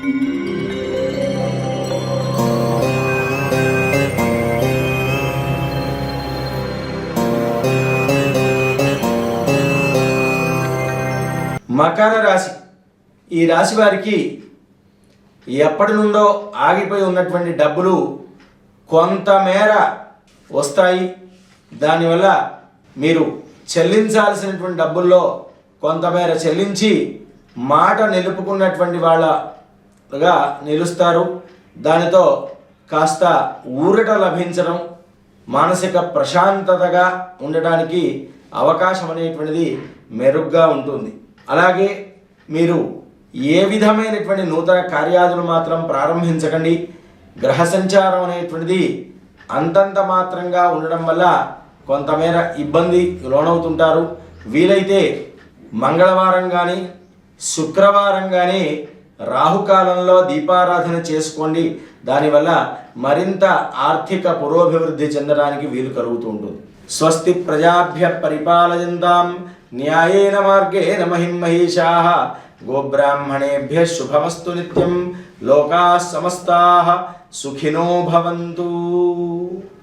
మకర రాశి. ఈ రాశి వారికి ఎప్పటి నుండో ఆగిపోయి ఉన్నటువంటి డబ్బులు కొంతమేర వస్తాయి. దానివల్ల మీరు చెల్లించాల్సినటువంటి డబ్బుల్లో కొంతమేర చెల్లించి మాట నిలుపుకున్నటువంటి వాళ్ళగా నిలుస్తారు. దానితో కాస్త ఊరట లభించడం, మానసిక ప్రశాంతతగా ఉండడానికి అవకాశం అనేటువంటిది మెరుగ్గా ఉంటుంది. అలాగే మీరు ఏ విధమైనటువంటి నూతన కార్యాదులు మాత్రం ప్రారంభించకండి. గ్రహ సంచారం అనేటువంటిది అంతంత మాత్రంగా ఉండడం వల్ల కొంతమేర ఇబ్బంది లోనవుతుంటారు. వీలైతే మంగళవారం కానీ శుక్రవారం కానీ రాహుకాలంలో దీపారాధన చేసుకోండి. దానివల్ల మరింత ఆర్థిక పురోభివృద్ధి చెందడానికి వీలు కలుగుతూ ఉంటుంది. స్వస్తి ప్రజాభ్య పరిపాలయంతాం న్యాయేన మార్గేణ మహిం మహిషాః గోబ్రాహ్మణేభ్యః శుభమస్తు నిత్యం. లోకాః సమస్తాః సుఖినో భవంతు.